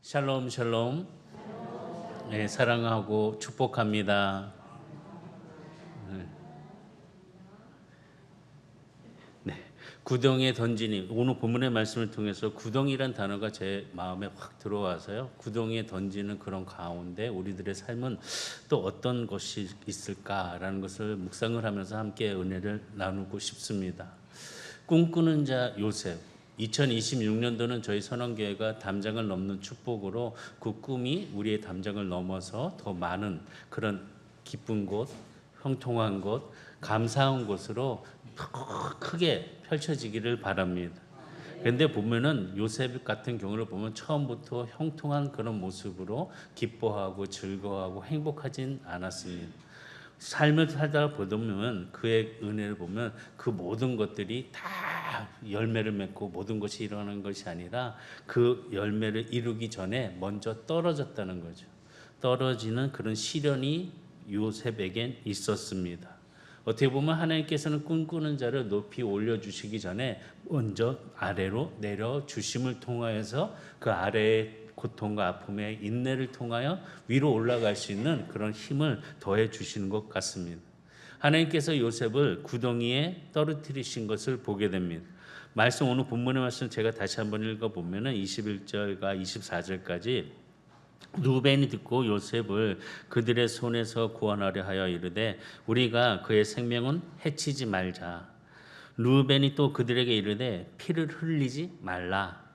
샬롬 샬롬. 네, 사랑하고 축복합니다. 네, 구덩이에 던지니 오늘 본문의 말씀을 통해서 구덩이란 단어가 제 마음에 확 들어와서요. 구덩이에 던지는 그런 가운데 우리들의 삶은 또 어떤 것이 있을까라는 것을 묵상을 하면서 함께 은혜를 나누고 싶습니다. 꿈꾸는 자 요셉. 2026년도는 저희 선원교회가 담장을 넘는 축복으로 그 꿈이 우리의 담장을 넘어서 더 많은 그런 기쁜 곳, 형통한 곳, 감사한 곳으로 크게 펼쳐지기를 바랍니다. 그런데 보면은 요셉 같은 경우를 보면 처음부터 형통한 그런 모습으로 기뻐하고 즐거워하고 행복하진 않았습니다. 삶을 살다 보면 그의 은혜를 보면 그 모든 것들이 다 열매를 맺고 모든 것이 일어나는 것이 아니라 그 열매를 이루기 전에 먼저 떨어졌다는 거죠. 떨어지는 그런 시련이 요셉에겐 있었습니다. 어떻게 보면 하나님께서는 꿈꾸는 자를 높이 올려주시기 전에 먼저 아래로 내려주심을 통하여서 그 아래의 고통과 아픔의 인내를 통하여 위로 올라갈 수 있는 그런 힘을 더해 주시는 것 같습니다. 하나님께서 요셉을 구덩이에 떨어뜨리신 것을 보게 됩니다. 말씀 오늘 본문의 말씀 제가 다시 한번 읽어보면 21절과 24절까지 루벤이 듣고 요셉을 그들의 손에서 구원하려 하여 이르되 우리가 그의 생명은 해치지 말자. 루벤이 또 그들에게 이르되 피를 흘리지 말라.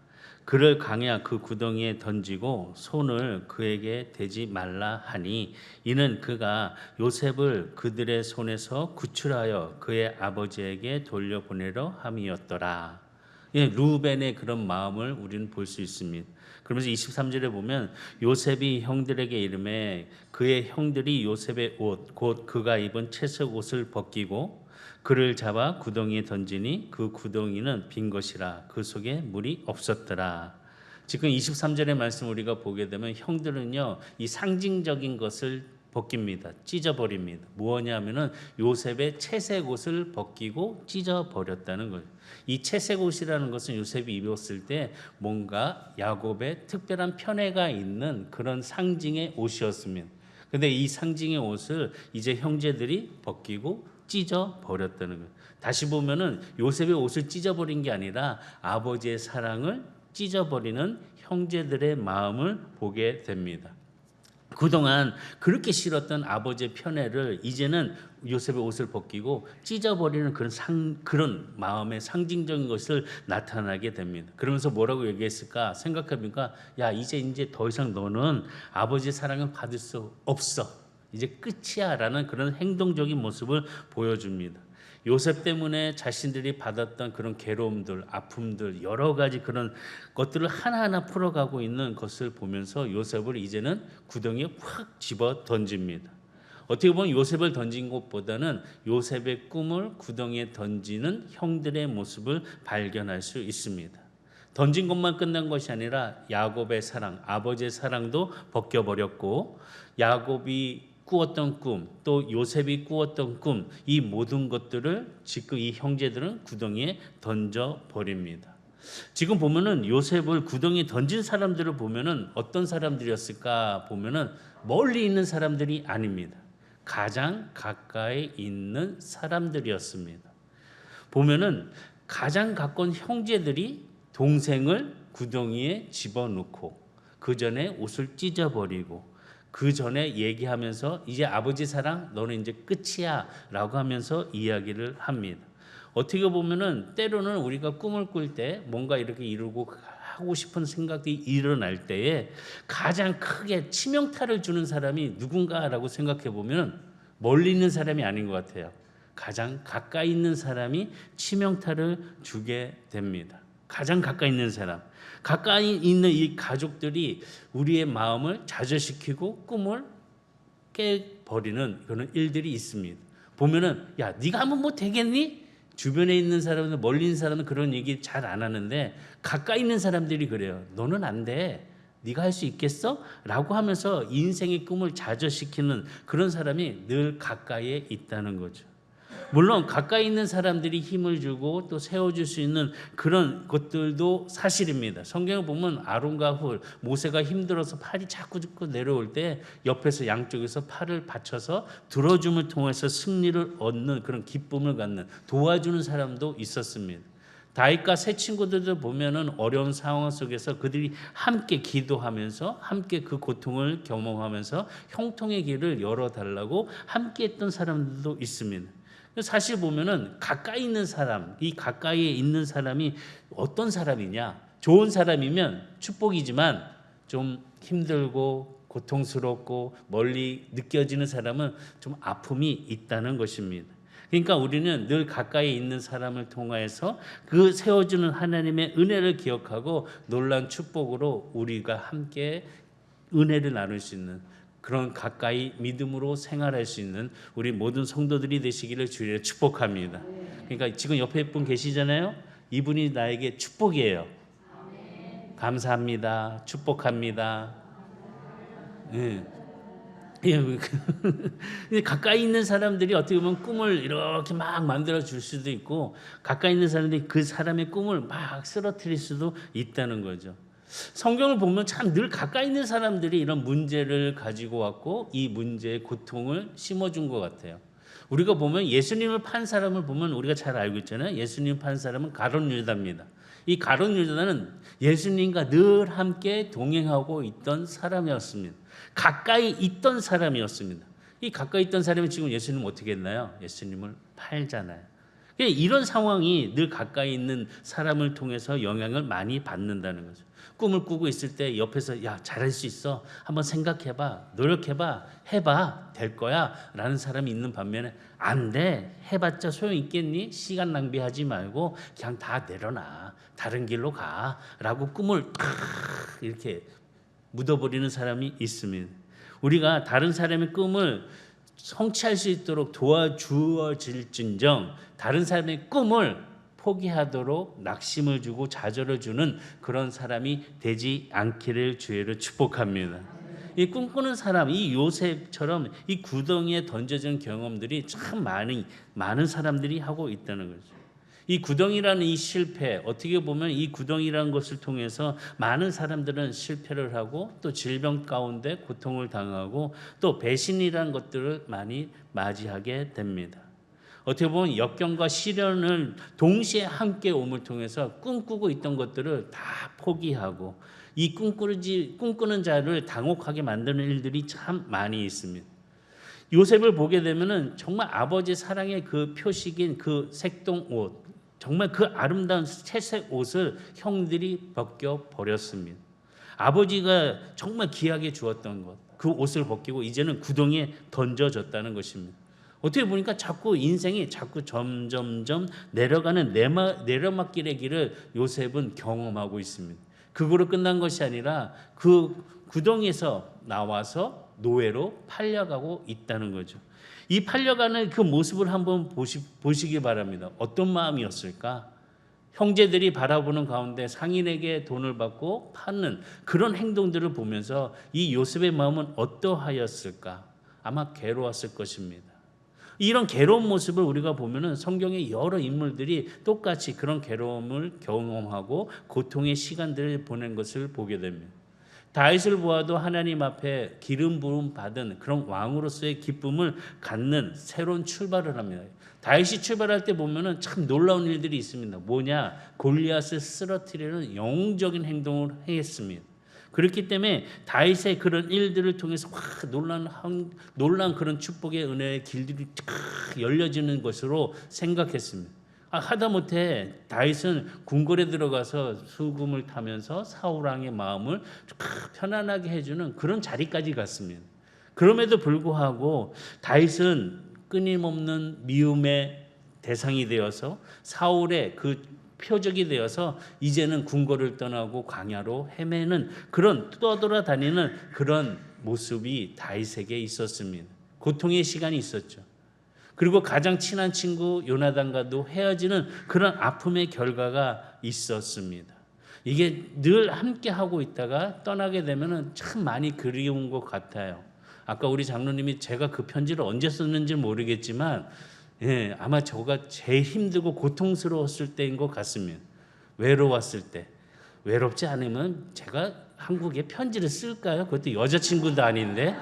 그를 강야 그 구덩이에 던지고 손을 그에게 대지 말라 하니 이는 그가 요셉을 그들의 손에서 구출하여 그의 아버지에게 돌려보내려 함이었더라. 예, 루벤의 그런 마음을 우리는 볼 수 있습니다. 그러면서 23절에 보면 요셉이 형들에게 이르매 그의 형들이 요셉의 옷 곧 그가 입은 채색 옷을 벗기고 그를 잡아 구덩이에 던지니 그 구덩이는 빈 것이라 그 속에 물이 없었더라. 지금 23절의 말씀 우리가 보게 되면 형들은요 이 상징적인 것을 벗깁니다. 찢어버립니다. 무엇이냐면은 요셉의 채색 옷을 벗기고 찢어버렸다는 거예요. 이 채색 옷이라는 것은 요셉이 입었을 때 뭔가 야곱의 특별한 편애가 있는 그런 상징의 옷이었습니다. 근데 이 상징의 옷을 이제 형제들이 벗기고 찢어 버렸다는 거예요. 다시 보면은 요셉의 옷을 찢어 버린 게 아니라 아버지의 사랑을 찢어 버리는 형제들의 마음을 보게 됩니다. 그동안 그렇게 싫었던 아버지의 편애를 이제는 요셉의 옷을 벗기고 찢어버리는 그런 마음의 상징적인 것을 나타나게 됩니다. 그러면서 뭐라고 얘기했을까 생각해보니까 야 이제 더 이상 너는 아버지의 사랑을 받을 수 없어. 이제 끝이야 라는 그런 행동적인 모습을 보여줍니다. 요셉 때문에 자신들이 받았던 그런 괴로움들, 아픔들, 여러 가지 그런 것들을 하나하나 풀어가고 있는 것을 보면서 요셉을 이제는 구덩이에 확 집어 던집니다. 어떻게 보면 요셉을 던진 것보다는 요셉의 꿈을 구덩이에 던지는 형들의 모습을 발견할 수 있습니다. 던진 것만 끝난 것이 아니라 야곱의 사랑, 아버지의 사랑도 벗겨버렸고 야곱이 꾸었던 꿈, 또 요셉이 꾸었던 꿈, 이 모든 것들을 지금 이 형제들은 구덩이에 던져버립니다. 지금 보면은 요셉을 구덩이에 던진 사람들을 보면은 어떤 사람들이었을까 보면은 멀리 있는 사람들이 아닙니다. 가장 가까이 있는 사람들이었습니다. 보면은 가장 가까운 형제들이 동생을 구덩이에 집어넣고 그 전에 옷을 찢어버리고 그 전에 얘기하면서 이제 아버지 사랑 너는 이제 끝이야 라고 하면서 이야기를 합니다. 어떻게 보면은 때로는 우리가 꿈을 꿀 때 뭔가 이렇게 이루고 하고 싶은 생각이 일어날 때에 가장 크게 치명타를 주는 사람이 누군가라고 생각해 보면 멀리 있는 사람이 아닌 것 같아요. 가장 가까이 있는 사람이 치명타를 주게 됩니다. 가장 가까이 있는 사람. 가까이 있는 이 가족들이 우리의 마음을 좌절시키고 꿈을 깨버리는 그런 일들이 있습니다. 보면은 야 네가 하면 뭐 되겠니? 주변에 있는 사람들 멀리 있는 사람은 그런 얘기 잘 안 하는데 가까이 있는 사람들이 그래요. 너는 안 돼. 네가 할 수 있겠어? 라고 하면서 인생의 꿈을 좌절시키는 그런 사람이 늘 가까이에 있다는 거죠. 물론 가까이 있는 사람들이 힘을 주고 또 세워줄 수 있는 그런 것들도 사실입니다. 성경을 보면 아론과 훌, 모세가 힘들어서 팔이 자꾸 내려올 때 옆에서 양쪽에서 팔을 받쳐서 들어줌을 통해서 승리를 얻는 그런 기쁨을 갖는 도와주는 사람도 있었습니다. 다윗과 세 친구들도 보면은 어려운 상황 속에서 그들이 함께 기도하면서 함께 그 고통을 경험하면서 형통의 길을 열어달라고 함께 했던 사람들도 있습니다. 사실 보면은 가까이 있는 사람, 이 가까이에 있는 사람이 어떤 사람이냐? 좋은 사람이면 축복이지만 좀 힘들고 고통스럽고 멀리 느껴지는 사람은 좀 아픔이 있다는 것입니다. 그러니까 우리는 늘 가까이 있는 사람을 통하여서 그 세워주는 하나님의 은혜를 기억하고 놀라운 축복으로 우리가 함께 은혜를 나눌 수 있는 그런 가까이 믿음으로 생활할 수 있는 우리 모든 성도들이 되시기를 주님으로 축복합니다. 그러니까 지금 옆에 분 계시잖아요. 이분이 나에게 축복이에요. 감사합니다. 축복합니다. 네. 가까이 있는 사람들이 어떻게 보면 꿈을 이렇게 막 만들어 줄 수도 있고 가까이 있는 사람들이 그 사람의 꿈을 막 쓰러뜨릴 수도 있다는 거죠. 성경을 보면 참 늘 가까이 있는 사람들이 이런 문제를 가지고 왔고 이 문제의 고통을 심어준 것 같아요. 우리가 보면 예수님을 판 사람을 보면 우리가 잘 알고 있잖아요. 예수님 판 사람은 가룟 유다입니다. 이 가룟 유다는 예수님과 늘 함께 동행하고 있던 사람이었습니다. 가까이 있던 사람이었습니다. 이 가까이 있던 사람이 지금 예수님 어떻게 했나요? 예수님을 팔잖아요. 이런 상황이 늘 가까이 있는 사람을 통해서 영향을 많이 받는다는 거죠. 꿈을 꾸고 있을 때 옆에서 야 잘할 수 있어 한번 생각해봐 노력해봐 해봐 될 거야 라는 사람이 있는 반면에 안 돼 해봤자 소용있겠니? 시간 낭비하지 말고 그냥 다 내려놔 다른 길로 가 라고 꿈을 이렇게 묻어버리는 사람이 있습니다. 우리가 다른 사람의 꿈을 성취할 수 있도록 도와주어질진정 다른 사람의 꿈을 포기하도록 낙심을 주고 좌절을 주는 그런 사람이 되지 않기를 주의로 축복합니다. 이 꿈꾸는 사람, 이 요셉처럼 이 구덩이에 던져진 경험들이 참 많은 사람들이 하고 있다는 거죠. 이 구덩이라는 이 실패, 어떻게 보면 이 구덩이라는 것을 통해서 많은 사람들은 실패를 하고 또 질병 가운데 고통을 당하고 또 배신이라는 것들을 많이 맞이하게 됩니다. 어떻게 보면 역경과 시련을 동시에 함께 옴을 통해서 꿈꾸고 있던 것들을 다 포기하고 이 꿈꾸는 자를 당혹하게 만드는 일들이 참 많이 있습니다. 요셉을 보게 되면은 정말 아버지 사랑의 그 표식인 그 색동 옷, 정말 그 아름다운 채색 옷을 형들이 벗겨 버렸습니다. 아버지가 정말 귀하게 주었던 것, 그 옷을 벗기고 이제는 구덩이에 던져졌다는 것입니다. 어떻게 보니까 자꾸 인생이 자꾸 점점점 내려가는 내려막길의 길을 요셉은 경험하고 있습니다. 그거로 끝난 것이 아니라 그 구덩이에서 나와서 노예로 팔려가고 있다는 거죠. 이 팔려가는 그 모습을 한번 보시기 바랍니다. 어떤 마음이었을까? 형제들이 바라보는 가운데 상인에게 돈을 받고 파는 그런 행동들을 보면서 이 요셉의 마음은 어떠하였을까? 아마 괴로웠을 것입니다. 이런 괴로운 모습을 우리가 보면은 성경의 여러 인물들이 똑같이 그런 괴로움을 경험하고 고통의 시간들을 보낸 것을 보게 됩니다. 다윗을 보아도 하나님 앞에 기름 부음 받은 그런 왕으로서의 기쁨을 갖는 새로운 출발을 합니다. 다윗이 출발할 때 보면은 참 놀라운 일들이 있습니다. 뭐냐? 골리앗을 쓰러뜨리는 영웅적인 행동을 했습니다. 그렇기 때문에 다윗의 그런 일들을 통해서 놀라운 그런 축복의 은혜의 길들이 열려지는 것으로 생각했습니다. 하다못해 다윗은 궁궐에 들어가서 수금을 타면서 사울 왕의 마음을 편안하게 해주는 그런 자리까지 갔습니다. 그럼에도 불구하고 다윗은 끊임없는 미움의 대상이 되어서 사울의 그 표적이 되어서 이제는 궁궐을 떠나고 광야로 헤매는 그런 떠돌아다니는 그런 모습이 다윗에게 있었습니다. 고통의 시간이 있었죠. 그리고 가장 친한 친구 요나단과도 헤어지는 그런 아픔의 결과가 있었습니다. 이게 늘 함께 하고 있다가 떠나게 되면은 참 많이 그리운 것 같아요. 아까 우리 장로님이 제가 그 편지를 언제 썼는지 모르겠지만 예, 아마 저가 제일 힘들고 고통스러웠을 때인 것 같습니다. 외로웠을 때. 외롭지 않으면 제가 한국에 편지를 쓸까요? 그것도 여자친구도 아닌데.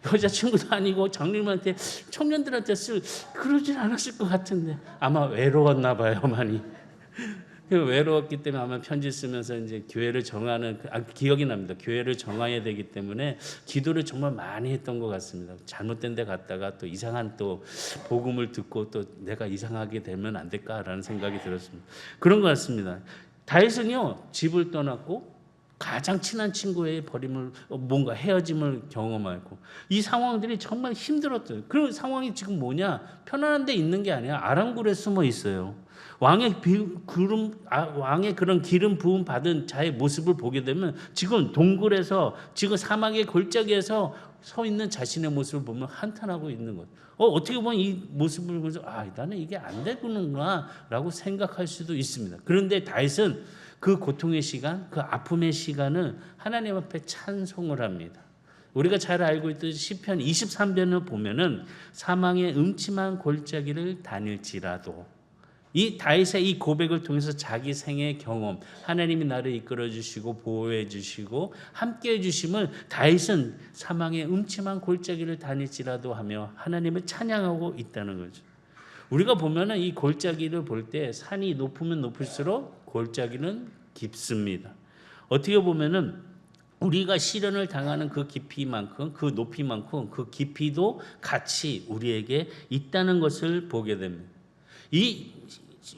여자친구도 아니고 장로님한테, 청년들한테 그러진 않았을 것 같은데 아마 외로웠나 봐요, 많이. 외로웠기 때문에 아마 편지 쓰면서 이제 교회를 정하는, 기억이 납니다. 교회를 정해야 되기 때문에 기도를 정말 많이 했던 것 같습니다. 잘못된 데 갔다가 또 이상한 또 복음을 듣고 또 내가 이상하게 되면 안 될까라는 생각이 들었습니다. 그런 것 같습니다. 다윗은요, 집을 떠났고 가장 친한 친구의 버림을, 뭔가 헤어짐을 경험하고, 이 상황들이 정말 힘들었어요. 그 상황이 지금 뭐냐? 편안한 데 있는 게 아니라 아랑굴에 숨어 있어요. 왕의 그런 기름 부음 받은 자의 모습을 보게 되면 지금 동굴에서, 지금 사막의 골짜기에서 서 있는 자신의 모습을 보면 한탄하고 있는 것. 어떻게 보면 이 모습을 보면서 나는 이게 안 되구나라고 생각할 수도 있습니다. 그런데 다윗은 그 고통의 시간, 그 아픔의 시간을 하나님 앞에 찬송을 합니다. 우리가 잘 알고 있듯이 시편 23편을 보면은 사망의 음침한 골짜기를 다닐지라도, 이 다윗의 이 고백을 통해서 자기 생의 경험, 하나님이 나를 이끌어 주시고 보호해 주시고 함께 해 주심을 다윗은 사망의 음침한 골짜기를 다닐지라도 하며 하나님을 찬양하고 있다는 거죠. 우리가 보면은 이 골짜기를 볼 때 산이 높으면 높을수록 골짜기는 깊습니다. 어떻게 보면은 우리가 시련을 당하는 그 깊이만큼, 그 높이만큼 그 깊이도 같이 우리에게 있다는 것을 보게 됩니다. 이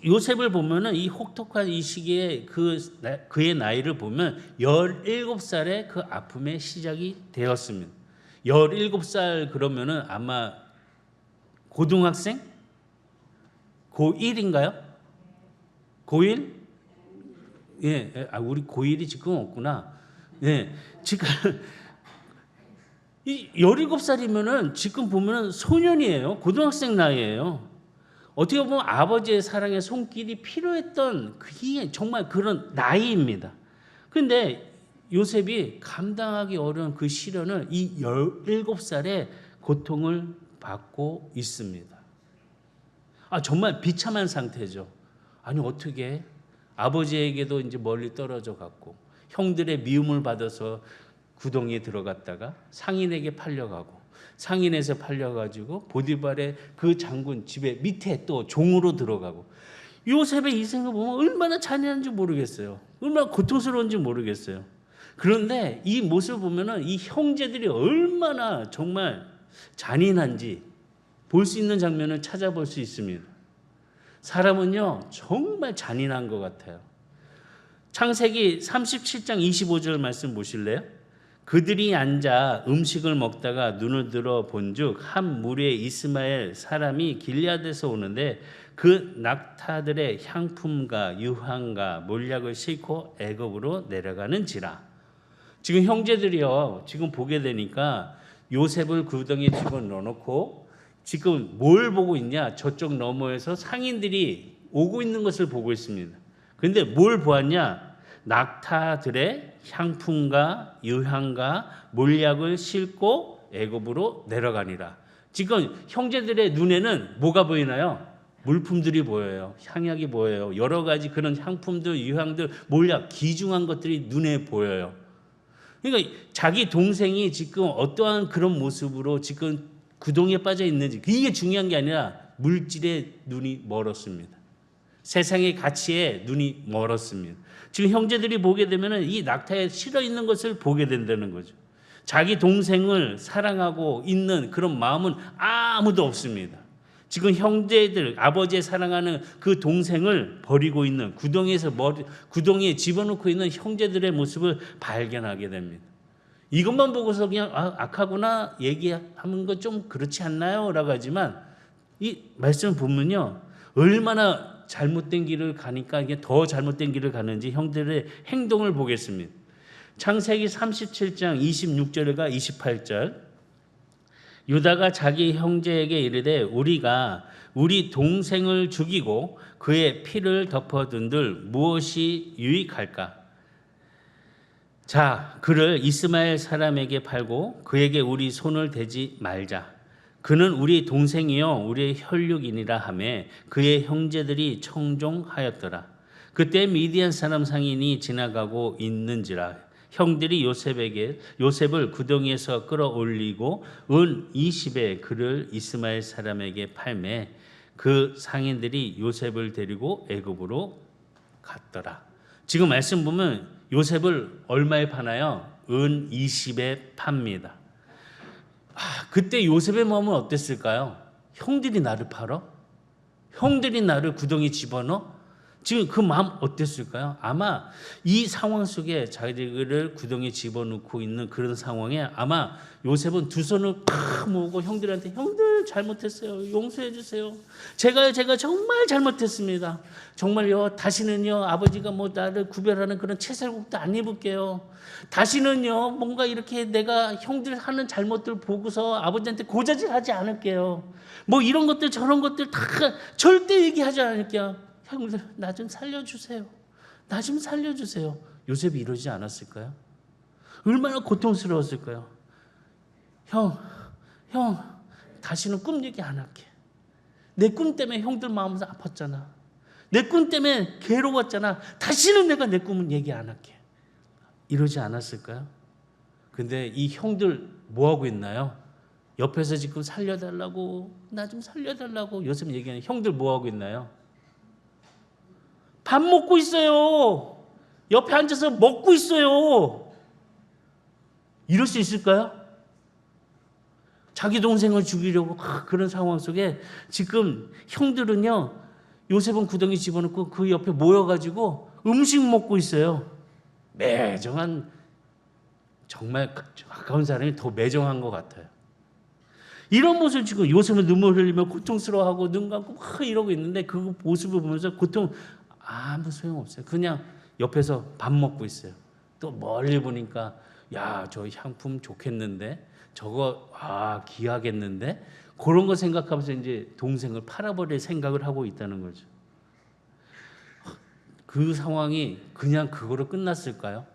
요셉을 보면은 이 혹독한 이 시기에 그의 나이를 보면 17살에 그 아픔의 시작이 되었습니다. 17살 그러면은 아마 고등학생? 고1인가요? 고1? 예, 우리 고1이 지금 없구나. 예, 지금 이 17살이면은 지금 보면은 소년이에요. 고등학생 나이예요. 어떻게 보면 아버지의 사랑의 손길이 필요했던 그게 정말 그런 나이입니다. 그런데 요셉이 감당하기 어려운 그 시련을 이 17살에 고통을 받고 있습니다. 정말 비참한 상태죠. 아니 어떻게 아버지에게도 이제 멀리 떨어져 갔고 형들의 미움을 받아서 구덩이에 들어갔다가 상인에게 팔려가고 상인에서 팔려가지고 보디발의 그 장군 집에 밑에 또 종으로 들어가고, 요셉의 이 생을 보면 얼마나 잔인한지 모르겠어요. 얼마나 고통스러운지 모르겠어요. 그런데 이 모습을 보면은 이 형제들이 얼마나 정말 잔인한지 볼 수 있는 장면을 찾아볼 수 있습니다. 사람은요 정말 잔인한 것 같아요. 창세기 37장 25절 말씀 보실래요? 그들이 앉아 음식을 먹다가 눈을 들어 본즉 한 무리의 이스마엘 사람이 길리앗에서 오는데 그 낙타들의 향품과 유황과 몰약을 싣고 애굽으로 내려가는지라. 지금 형제들이요 지금 보게 되니까 요셉을 구덩이에 집어넣어놓고 지금 뭘 보고 있냐? 저쪽 너머에서 상인들이 오고 있는 것을 보고 있습니다. 그런데 뭘 보았냐? 낙타들의 향품과 유향과 몰약을 싣고 애굽으로 내려가니라. 지금 형제들의 눈에는 뭐가 보이나요? 물품들이 보여요. 향약이 보여요. 여러 가지 그런 향품들, 유향들, 몰약, 귀중한 것들이 눈에 보여요. 그러니까 자기 동생이 지금 어떠한 그런 모습으로 지금 구덩이에 빠져 있는지, 이게 중요한 게 아니라 물질에 눈이 멀었습니다. 세상의 가치에 눈이 멀었습니다. 지금 형제들이 보게 되면 이 낙타에 실어 있는 것을 보게 된다는 거죠. 자기 동생을 사랑하고 있는 그런 마음은 아무도 없습니다. 지금 형제들, 아버지의 사랑하는 그 동생을 버리고 있는, 구덩이에 집어넣고 있는 형제들의 모습을 발견하게 됩니다. 이것만 보고서 그냥 악하구나 얘기하는 건 좀 그렇지 않나요? 라고 하지만 이 말씀을 보면요 얼마나 잘못된 길을 가니까 이게 더 잘못된 길을 가는지 형들의 행동을 보겠습니다. 창세기 37장 26절과 28절. 유다가 자기 형제에게 이르되 우리가 우리 동생을 죽이고 그의 피를 덮어둔들 무엇이 유익할까? 자, 그를 이스마엘 사람에게 팔고 그에게 우리 손을 대지 말자. 그는 우리 동생이요 우리의 혈육이니라 하매 그의 형제들이 청종하였더라. 그때 미디안 사람 상인이 지나가고 있는지라 형들이 요셉을 구덩이에서 끌어올리고 은 20에 그를 이스마엘 사람에게 팔매 그 상인들이 요셉을 데리고 애굽으로 갔더라. 지금 말씀 보면 요셉을 얼마에 파나요? 은 20에 팝니다. 그때 요셉의 마음은 어땠을까요? 형들이 나를 팔어? 형들이 나를 구덩이 집어넣어? 지금 그 마음 어땠을까요? 아마 이 상황 속에 자기들을 구덩이에 집어넣고 있는 그런 상황에 아마 요셉은 두 손을 팍 모으고 형들한테 형들 잘못했어요. 용서해 주세요. 제가 정말 잘못했습니다. 정말요. 다시는요. 아버지가 뭐 나를 구별하는 그런 채살국도 안 입을게요. 다시는요. 뭔가 이렇게 내가 형들 하는 잘못들 보고서 아버지한테 고자질하지 않을게요. 뭐 이런 것들 저런 것들 다 절대 얘기하지 않을게요. 형들 나 좀 살려주세요. 나 좀 살려주세요. 요셉이 이러지 않았을까요? 얼마나 고통스러웠을까요? 형 다시는 꿈 얘기 안 할게. 내 꿈 때문에 형들 마음이 아팠잖아. 내 꿈 때문에 괴로웠잖아. 다시는 내가 내 꿈은 얘기 안 할게. 이러지 않았을까요? 근데 이 형들 뭐 하고 있나요? 옆에서 지금 살려달라고 나 좀 살려달라고 요셉 얘기하는 형들 뭐 하고 있나요? 밥 먹고 있어요. 옆에 앉아서 먹고 있어요. 이럴 수 있을까요? 자기 동생을 죽이려고 그런 상황 속에 지금 형들은요. 요셉은 구덩이 집어넣고 그 옆에 모여가지고 음식 먹고 있어요. 매정한 정말 가까운 사람이 더 매정한 것 같아요. 이런 모습을 지금 요셉은 눈물 흘리며 고통스러워하고 눈 감고 막 이러고 있는데 그 모습을 보면서 아무 소용없어요. 그냥 옆에서 밥 먹고 있어요. 또 멀리 보니까 야, 저 향품 좋겠는데 저거 귀하겠는데 그런 거 생각하면서 이제 동생을 팔아버릴 생각을 하고 있다는 거죠. 그 상황이 그냥 그거로 끝났을까요?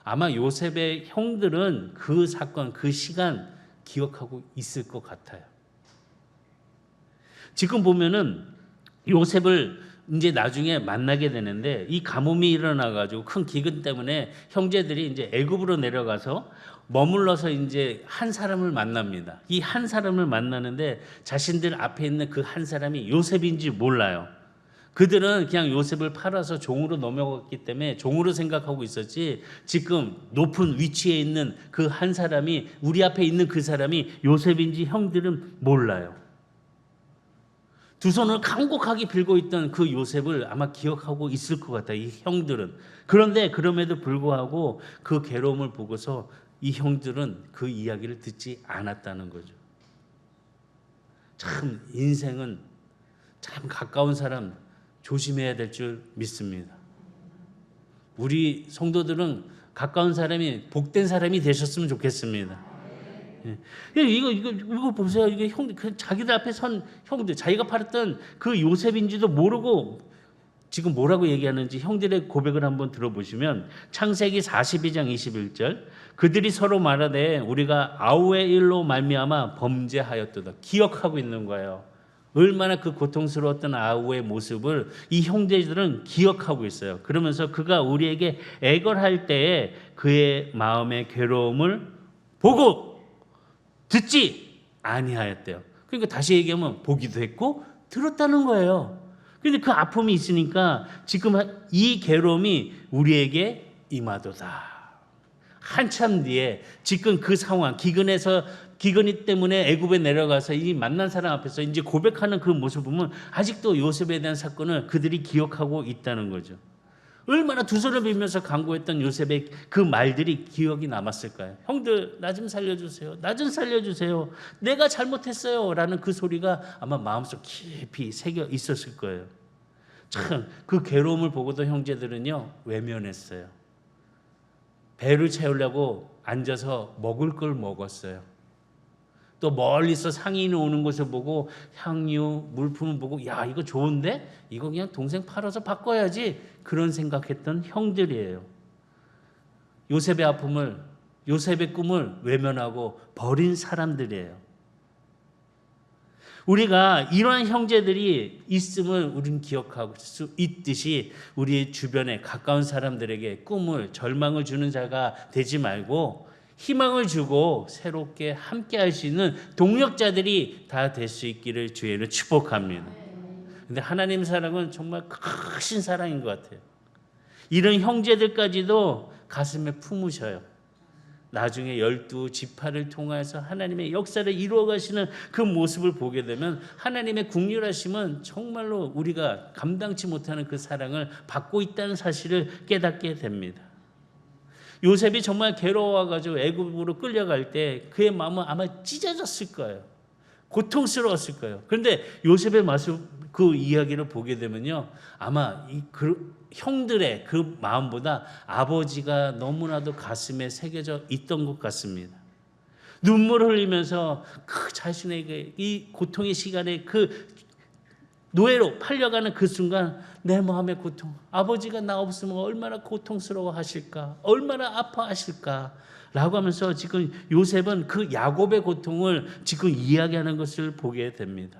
아마 요셉의 형들은 그 사건, 그 시간 기억하고 있을 것 같아요. 지금 보면은 요셉을 이제 나중에 만나게 되는데 이 가뭄이 일어나가지고 큰 기근 때문에 형제들이 이제 애굽으로 내려가서 머물러서 이제 한 사람을 만납니다. 이 한 사람을 만나는데 자신들 앞에 있는 그 한 사람이 요셉인지 몰라요. 그들은 그냥 요셉을 팔아서 종으로 넘어갔기 때문에 종으로 생각하고 있었지 지금 높은 위치에 있는 그 한 사람이 우리 앞에 있는 그 사람이 요셉인지 형들은 몰라요. 두 손을 간곡하게 빌고 있던 그 요셉을 아마 기억하고 있을 것 같아요. 이 형들은. 그런데 그럼에도 불구하고 그 괴로움을 보고서 이 형들은 그 이야기를 듣지 않았다는 거죠. 참 인생은 참 가까운 사람 조심해야 될 줄 믿습니다. 우리 성도들은 가까운 사람이 복된 사람이 되셨으면 좋겠습니다. 이거 보세요. 이게 자기들 앞에 선 형들, 자기가 팔았던 그 요셉인지도 모르고 지금 뭐라고 얘기하는지 형들의 고백을 한번 들어보시면 창세기 42장 21절 그들이 서로 말하되 우리가 아우의 일로 말미암아 범죄하였도다. 기억하고 있는 거예요. 얼마나 그 고통스러웠던 아우의 모습을 이 형제들은 기억하고 있어요. 그러면서 그가 우리에게 애걸할 때에 그의 마음의 괴로움을 보고 듣지 아니하였대요. 그러니까 다시 얘기하면 보기도 했고 들었다는 거예요. 그런데 그 아픔이 있으니까 지금 이 괴로움이 우리에게 임하도다. 한참 뒤에 지금 그 상황 기근이 때문에 애굽에 내려가서 이 만난 사람 앞에서 이제 고백하는 그 모습을 보면 아직도 요셉에 대한 사건을 그들이 기억하고 있다는 거죠. 얼마나 두 손을 빌면서 간구했던 요셉의 그 말들이 기억이 남았을까요? 형들 나 좀 살려주세요. 나 좀 살려주세요. 내가 잘못했어요. 라는 그 소리가 아마 마음속 깊이 새겨 있었을 거예요. 참 그 괴로움을 보고도 형제들은요 외면했어요. 배를 채우려고 앉아서 먹을 걸 먹었어요. 또 멀리서 상인이 오는 것을 보고 향유, 물품을 보고 야 이거 좋은데? 이거 그냥 동생 팔아서 바꿔야지 그런 생각했던 형들이에요. 요셉의 아픔을 요셉의 꿈을 외면하고 버린 사람들이에요. 우리가 이러한 형제들이 있음을 우리는 기억할 수 있듯이 우리 주변에 가까운 사람들에게 꿈을, 절망을 주는 자가 되지 말고 희망을 주고 새롭게 함께 할 수 있는 동력자들이 다 될 수 있기를 주의로 축복합니다. 근데 하나님 사랑은 정말 크신 사랑인 것 같아요. 이런 형제들까지도 가슴에 품으셔요. 나중에 12지파를 통해서 하나님의 역사를 이루어 가시는 그 모습을 보게 되면 하나님의 긍휼하심은 정말로 우리가 감당치 못하는 그 사랑을 받고 있다는 사실을 깨닫게 됩니다. 요셉이 정말 괴로워가지고 애굽으로 끌려갈 때 그의 마음은 아마 찢어졌을 거예요. 고통스러웠을 거예요. 그런데 요셉의 모습, 그 이야기를 보게 되면요, 아마 형들의 그 마음보다 아버지가 너무나도 가슴에 새겨져 있던 것 같습니다. 눈물을 흘리면서 그 자신에게 이 고통의 시간에 그 노예로 팔려가는 그 순간 내 마음의 고통, 아버지가 나 없으면 얼마나 고통스러워 하실까, 얼마나 아파하실까 라고 하면서 지금 요셉은 그 야곱의 고통을 지금 이야기하는 것을 보게 됩니다.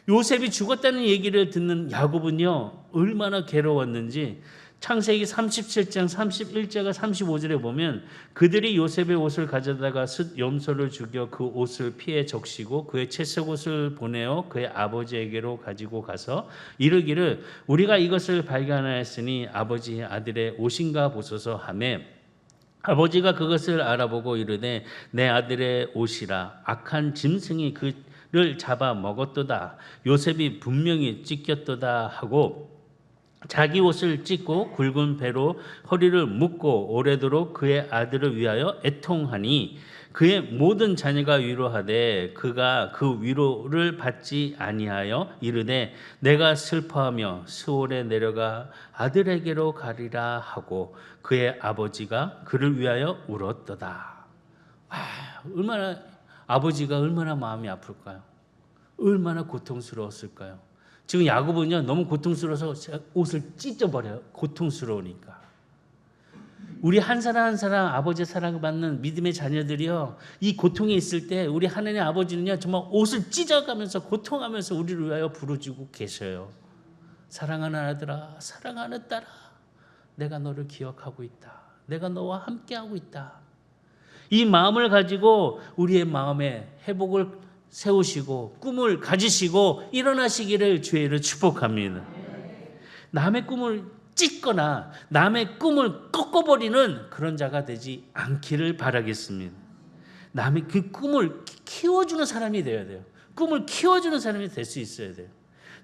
요셉이 죽었다는 얘기를 듣는 야곱은요, 얼마나 괴로웠는지 창세기 37장 31절과 35절에 보면 그들이 요셉의 옷을 가져다가 숫 염소를 죽여 그 옷을 피에 적시고 그의 채색옷을 보내어 그의 아버지에게로 가지고 가서 이르기를 우리가 이것을 발견하였으니 아버지의 아들의 옷인가 보소서 하며 아버지가 그것을 알아보고 이르되 내 아들의 옷이라 악한 짐승이 그를 잡아 먹었도다. 요셉이 분명히 찢겼도다 하고 자기 옷을 찢고 굵은 배로 허리를 묶고 오래도록 그의 아들을 위하여 애통하니 그의 모든 자녀가 위로하되 그가 그 위로를 받지 아니하여 이르되 내가 슬퍼하며 스올에 내려가 아들에게로 가리라 하고 그의 아버지가 그를 위하여 울었도다. 얼마나 아버지가 얼마나 마음이 아플까요? 얼마나 고통스러웠을까요? 지금 야곱은요 너무 고통스러워서 옷을 찢어버려요. 고통스러우니까. 우리 한 사람 한 사람 아버지의 사랑을 받는 믿음의 자녀들이요, 이 고통에 있을 때 우리 하나님 아버지는요 정말 옷을 찢어가면서 고통하면서 우리를 위하여 부르짖고 계셔요. 사랑하는 아들아, 사랑하는 딸아, 내가 너를 기억하고 있다. 내가 너와 함께하고 있다. 이 마음을 가지고 우리의 마음에 회복을 세우시고 꿈을 가지시고 일어나시기를 주의를 축복합니다. 남의 꿈을 찢거나 남의 꿈을 꺾어버리는 그런 자가 되지 않기를 바라겠습니다. 남의 그 꿈을 키워주는 사람이 되어야 돼요. 꿈을 키워주는 사람이 될 수 있어야 돼요.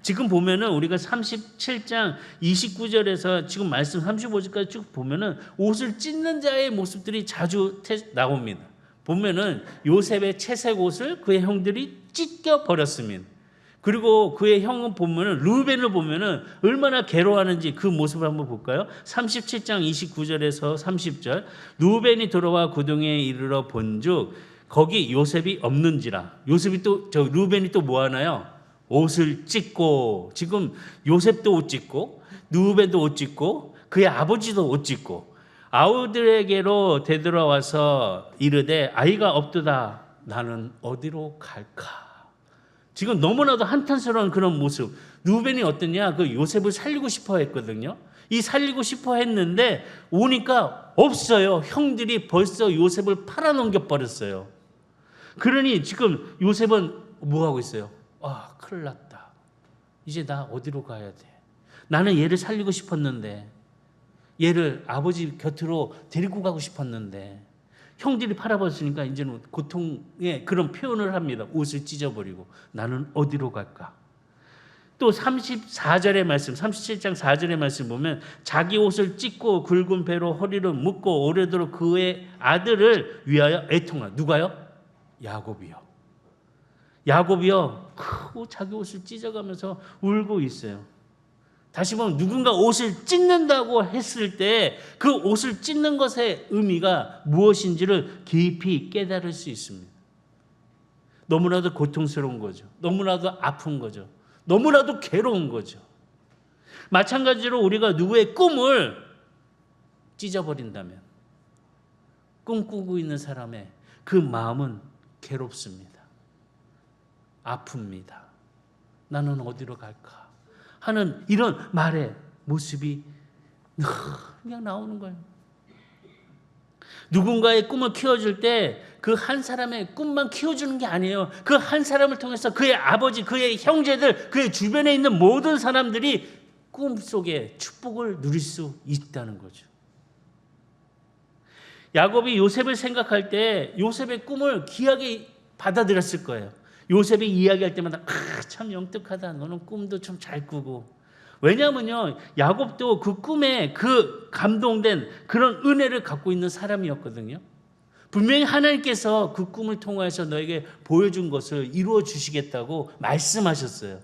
지금 보면은 우리가 37장 29절에서 지금 말씀 35절까지 쭉 보면은 옷을 찢는 자의 모습들이 자주 나옵니다. 보면은 요셉의 채색 옷을 그의 형들이 찢겨 버렸습니다. 그리고 그의 형은 보면은 루벤을 보면은 얼마나 괴로워하는지 그 모습을 한번 볼까요? 37장 29절에서 30절. 루벤이 돌아와 구덩이에 이르러 본즉 거기 요셉이 없는지라. 루벤이 또 뭐 하나요? 옷을 찢고, 지금 요셉도 옷 찢고 루벤도 옷 찢고 그의 아버지도 옷 찢고 아우들에게로 되돌아와서 이르되 아이가 없도다. 나는 어디로 갈까? 지금 너무나도 한탄스러운 그런 모습. 루벤이 어떠냐? 그 요셉을 살리고 싶어 했거든요. 이 살리고 싶어 했는데 오니까 없어요. 형들이 벌써 요셉을 팔아넘겨 버렸어요. 그러니 지금 요셉은 뭐 하고 있어요? 큰일 났다. 이제 나 어디로 가야 돼? 나는 얘를 살리고 싶었는데, 얘를 아버지 곁으로 데리고 가고 싶었는데 형들이 팔아버렸으니까 이제는 고통의 그런 표현을 합니다. 옷을 찢어버리고 나는 어디로 갈까? 또 34절의 말씀, 37장 4절의 말씀 보면 자기 옷을 찢고 굵은 배로 허리를 묶고 오래도록 그의 아들을 위하여 애통하. 누가요? 야곱이요. 야곱이요 자기 옷을 찢어가면서 울고 있어요. 다시 보면 누군가 옷을 찢는다고 했을 때 그 옷을 찢는 것의 의미가 무엇인지를 깊이 깨달을 수 있습니다. 너무나도 고통스러운 거죠. 너무나도 아픈 거죠. 너무나도 괴로운 거죠. 마찬가지로 우리가 누구의 꿈을 찢어버린다면 꿈꾸고 있는 사람의 그 마음은 괴롭습니다. 아픕니다. 나는 어디로 갈까 하는 이런 말의 모습이 그냥 나오는 거예요. 누군가의 꿈을 키워줄 때 그 한 사람의 꿈만 키워주는 게 아니에요. 그 한 사람을 통해서 그의 아버지, 그의 형제들, 그의 주변에 있는 모든 사람들이 꿈속에 축복을 누릴 수 있다는 거죠. 야곱이 요셉을 생각할 때 요셉의 꿈을 귀하게 받아들였을 거예요. 요셉이 이야기할 때마다 참 영특하다. 너는 꿈도 좀 잘 꾸고. 왜냐하면요, 야곱도 그 꿈에 그 감동된 그런 은혜를 갖고 있는 사람이었거든요. 분명히 하나님께서 그 꿈을 통해서 너에게 보여준 것을 이루어 주시겠다고 말씀하셨어요.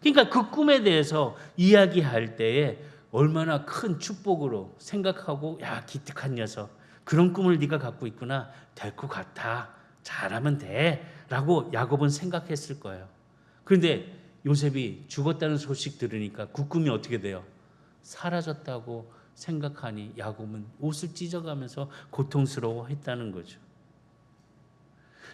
그러니까 그 꿈에 대해서 이야기할 때에 얼마나 큰 축복으로 생각하고, 야, 기특한 녀석, 그런 꿈을 네가 갖고 있구나, 될 것 같아, 잘하면 돼 라고 야곱은 생각했을 거예요. 그런데 요셉이 죽었다는 소식 들으니까 그 꿈이 어떻게 돼요? 사라졌다고 생각하니 야곱은 옷을 찢어가면서 고통스러워했다는 거죠.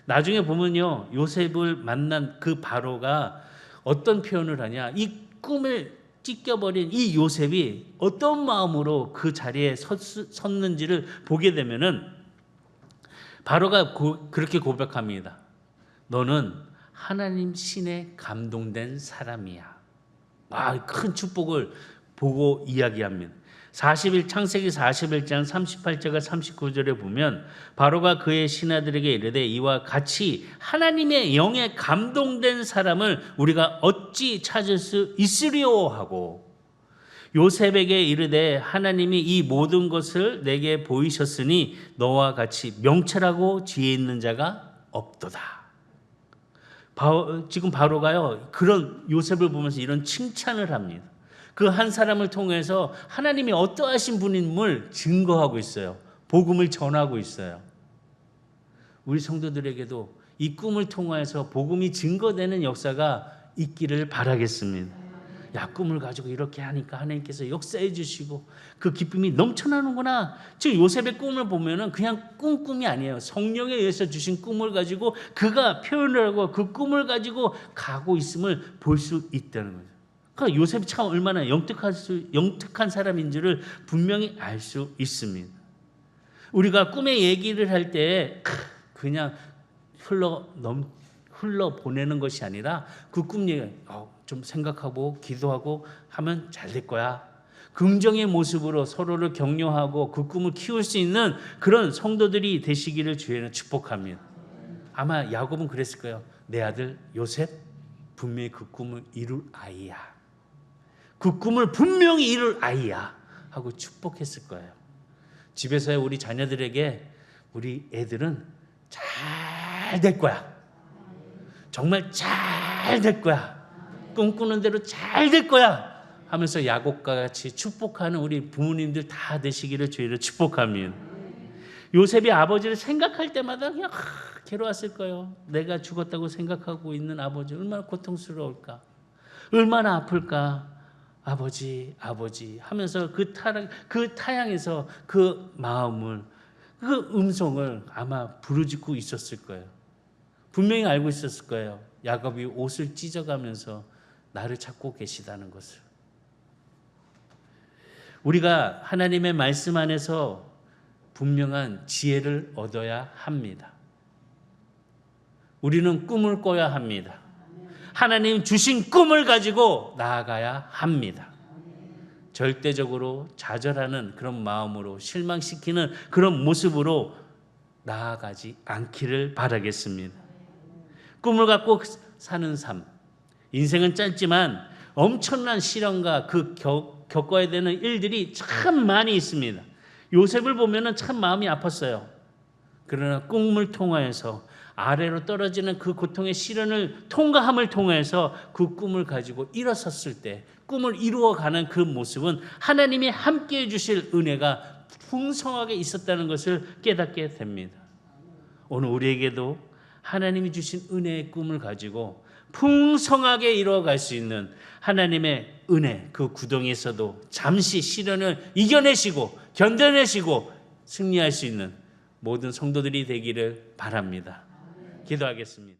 나중에 보면요, 요셉을 만난 그 바로가 어떤 표현을 하냐, 이 꿈을 찢겨버린 이 요셉이 어떤 마음으로 그 자리에 섰는지를 보게 되면은 바로가 그렇게 고백합니다. 너는 하나님 신에 감동된 사람이야. 큰 축복을 보고 이야기합니다. 창세기 41장 38절과 39절에 보면 바로가 그의 신하들에게 이르되 이와 같이 하나님의 영에 감동된 사람을 우리가 어찌 찾을 수 있으리요 하고, 요셉에게 이르되 하나님이 이 모든 것을 내게 보이셨으니 너와 같이 명철하고 지혜 있는 자가 없도다. 지금 바로가요, 그런 요셉을 보면서 이런 칭찬을 합니다. 그 한 사람을 통해서 하나님이 어떠하신 분임을 증거하고 있어요. 복음을 전하고 있어요. 우리 성도들에게도 이 꿈을 통해서 복음이 증거되는 역사가 있기를 바라겠습니다. 야, 꿈을 가지고 이렇게 하니까 하나님께서 역사해 주시고 그 기쁨이 넘쳐나는구나. 지금 요셉의 꿈을 보면은 그냥 꿈이 아니에요. 성령에 의해서 주신 꿈을 가지고 그가 표현을 하고 그 꿈을 가지고 가고 있음을 볼 수 있다는 거죠. 그러니까 요셉이 참 얼마나 영특한 사람인지를 분명히 알 수 있습니다. 우리가 꿈의 얘기를 할 때 그냥 흘러 보내는 것이 아니라 그 꿈 얘기 좀 생각하고 기도하고 하면 잘 될 거야. 긍정의 모습으로 서로를 격려하고 그 꿈을 키울 수 있는 그런 성도들이 되시기를 주에는 축복합니다. 아마 야곱은 그랬을 거예요. 내 아들 요셉 분명히 그 꿈을 이룰 아이야. 그 꿈을 분명히 이룰 아이야 하고 축복했을 거예요. 집에서의 우리 자녀들에게 우리 애들은 잘 될 거야. 정말 잘 될 거야. 꿈꾸는 대로 잘 될 거야 하면서 야곱과 같이 축복하는 우리 부모님들 다 되시기를 주의를 축복합니다. 요셉이 아버지를 생각할 때마다 그냥 괴로웠을 거예요. 내가 죽었다고 생각하고 있는 아버지 얼마나 고통스러울까, 얼마나 아플까. 아버지 하면서 그 타향에서 그 마음을, 그 음성을 아마 부르짖고 있었을 거예요. 분명히 알고 있었을 거예요. 야곱이 옷을 찢어가면서 나를 찾고 계시다는 것을. 우리가 하나님의 말씀 안에서 분명한 지혜를 얻어야 합니다. 우리는 꿈을 꿔야 합니다. 하나님 주신 꿈을 가지고 나아가야 합니다. 절대적으로 좌절하는 그런 마음으로, 실망시키는 그런 모습으로 나아가지 않기를 바라겠습니다. 꿈을 갖고 사는 삶, 인생은 짧지만 엄청난 시련과 그 겪어야 되는 일들이 참 많이 있습니다. 요셉을 보면 참 마음이 아팠어요. 그러나 꿈을 통하여서 아래로 떨어지는 그 고통의 시련을 통과함을 통해서 그 꿈을 가지고 일어섰을 때 꿈을 이루어가는 그 모습은 하나님이 함께해 주실 은혜가 풍성하게 있었다는 것을 깨닫게 됩니다. 오늘 우리에게도 하나님이 주신 은혜의 꿈을 가지고 풍성하게 이루어갈 수 있는 하나님의 은혜, 그 구덩이에서도 잠시 시련을 이겨내시고 견뎌내시고 승리할 수 있는 모든 성도들이 되기를 바랍니다. 기도하겠습니다.